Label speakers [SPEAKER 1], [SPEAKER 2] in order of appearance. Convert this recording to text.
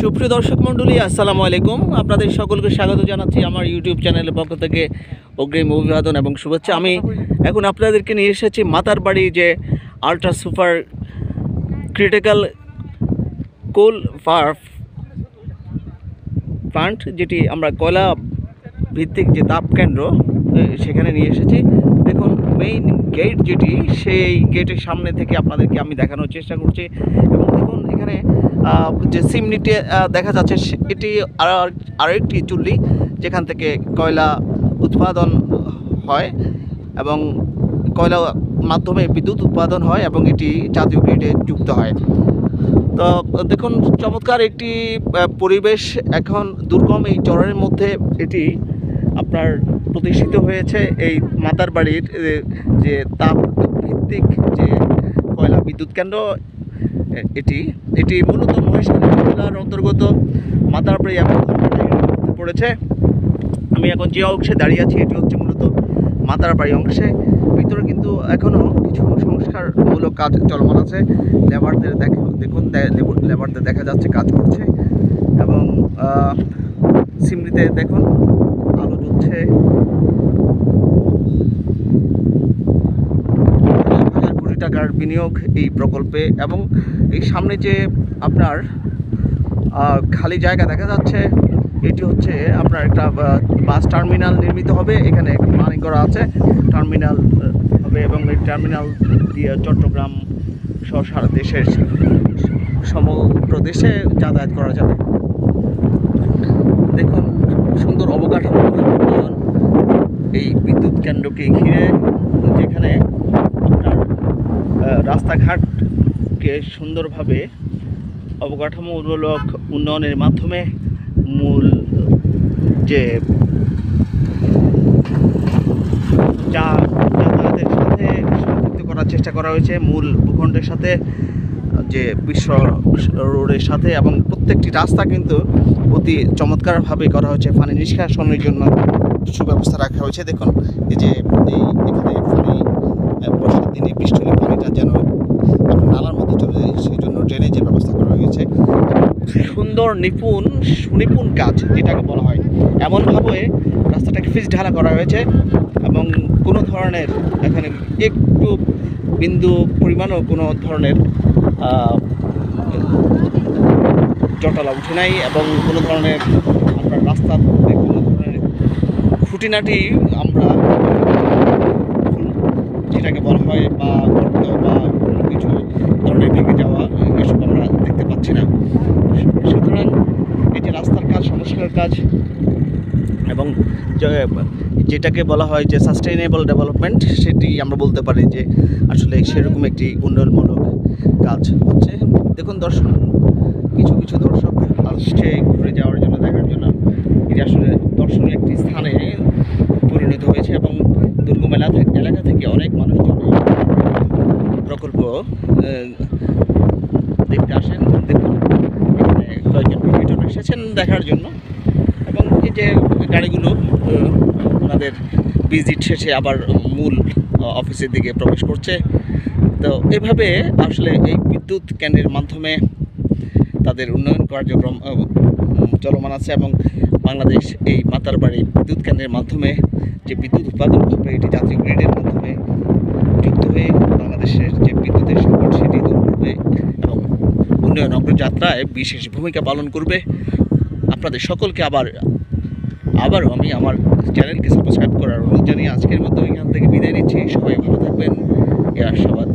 [SPEAKER 1] সুপ্রিয় দর্শক মণ্ডলী, আসসালামু আলাইকুম। আপনাদের সকলকে স্বাগত জানাচ্ছি আমার ইউটিউব চ্যানেলের পক্ষ থেকে। অগ্রিম অভিবাদন এবং শুভেচ্ছা। আমি এখন আপনাদেরকে নিয়ে এসেছি মাতারবাড়ি যে আল্ট্রা সুপার ক্রিটিক্যাল কোল পাওয়ার প্লান্ট, যেটি আমরা কয়লা ভিত্তিক যে তাপ কেন্দ্র, সেখানে নিয়ে এসেছি। দেখুন, মেইন গেট যেটি, সেই গেটের সামনে থেকে আপনাদেরকে আমি দেখানোর চেষ্টা করছি। এবং দেখুন, এখানে যে সিমনিটি দেখা যাচ্ছে, এটি আরেকটি চুল্লি যেখান থেকে কয়লা উৎপাদন হয় এবং কয়লা মাধ্যমে বিদ্যুৎ উৎপাদন হয় এবং এটি জাতীয় গ্রিডে যুক্ত হয়। তো দেখুন, চমৎকার একটি পরিবেশ। এখন দুর্গম এই চরের মধ্যে এটি আপনার প্রতিষ্ঠিত হয়েছে, এই মাতারবাড়ির যে তাপ ভিত্তিক যে কয়লা বিদ্যুৎ কেন্দ্র। এটি মূলত মহেশখালী জেলার অন্তর্গত মাতারবাড়ি এবং পড়েছে। আমি এখন যে অংশে দাঁড়িয়ে আছি, এটি হচ্ছে মূলত মাতারবাড়ি অংশে। ভিতরে কিন্তু এখনও কিছু সংস্কারমূলক কাজ চলমান আছে। লেবারদের দেখুন, লেবারদের দেখা যাচ্ছে কাজ করছে। এবং সিমনিতে দেখুন আলো জ্বলছে। কোটি টাকার বিনিয়োগ এই প্রকল্পে। এবং এই সামনে যে আপনার খালি জায়গা দেখা যাচ্ছে, এটি হচ্ছে আপনার একটা বাস টার্মিনাল নির্মিত হবে। এখানে প্ল্যানিং করা আছে, টার্মিনাল হবে এবং এই টার্মিনাল দিয়ে চট্টগ্রাম সহ সারা দেশের সমগ্র দেশে যাতায়াত করা যাবে। দেখুন, সুন্দর অবকাঠামো এই বিদ্যুৎ কেন্দ্রকে ঘিরে, যেখানে আপনার রাস্তাঘাটকে সুন্দরভাবে অবকাঠামোমূলক উন্নয়নের মাধ্যমে মূল যে যাতায়াতের সাথে সংযুক্ত করার চেষ্টা করা হয়েছে, মূল ভূখণ্ডের সাথে, যে বিশ্ব রোডের সাথে। এবং প্রত্যেকটি রাস্তা কিন্তু অতি চমৎকারভাবে করা হয়েছে। পানি নিষ্কাশনের জন্য সুব্যবস্থা রাখা হয়েছে। দেখুন, এই যে এখানে পানি বর্ষার দিনে বৃষ্টি হলে পানিটা যেন আপনার নালার মধ্যে চলে যায়, সেই জন্য ড্রেনেজের ব্যবস্থা করা হয়েছে। সুন্দর সুনিপুণ কাজ যেটাকে বলা হয়, এমনভাবে রাস্তাটাকে পিচ ঢালা করা হয়েছে এবং কোনো ধরনের এখানে একটু বিন্দু পরিমাণও কোনো ধরনের জটলা উঠে নাই। এবং কোনো ধরনের আমরা রাস্তার কোনো ধরনের খুঁটিনাটি আমরা যেটাকে বলা হয় বা গর্ত বা কোনো কিছু ধরনের ভেঙে যাওয়া, এসব আমরা দেখতে পাচ্ছি না। সুতরাং এই যে রাস্তার কাজ, সংস্কার কাজ এবং যেটাকে বলা হয় যে সাস্টেইনেবল ডেভেলপমেন্ট, সেটি আমরা বলতে পারি যে আসলে সেরকম একটি উন্নয়নমূলক কাজ হচ্ছে। দেখুন দর্শক, কিছু দর্শক আসছে ঘুরে যাওয়ার জন্য, দেখার জন্য। এটি আসলে দর্শনীয় একটি স্থানে পরিণত হয়েছে এবং দুর্গম এলাকা থেকে অনেক মানুষজন প্রকল্প দেখতে আসেন। দেখুন, এখানে কয়েকজন পর্যটক এসেছেন দেখার জন্য। এবং এই যে গাড়িগুলো ওনাদের ভিজিট শেষে আবার মূল অফিসের দিকে প্রবেশ করছে। তো এভাবে আসলে এই বিদ্যুৎ কেন্দ্রের মাধ্যমে তাদের উন্নয়ন কার্যক্রম চলমান আছে। এবং বাংলাদেশ এই মাতারবাড়ি বিদ্যুৎ কেন্দ্রের মাধ্যমে যে বিদ্যুৎ উৎপাদন করবে, এটি জাতীয় গ্রিডের মাধ্যমে যুক্ত হয়ে বাংলাদেশের যে বিদ্যুতের সংকট, সেটি দূর করবে এবং উন্নয়ন অগ্রযাত্রায় বিশেষ ভূমিকা পালন করবে। আপনাদের সকলকে আবারও আমি আমার চ্যানেলকে সাবস্ক্রাইব করার অনুরোধ জানিয়ে আজকের মতো এখান থেকে বিদায় নিচ্ছি। সবাই ভালো থাকবেন, এই আশাবাদ।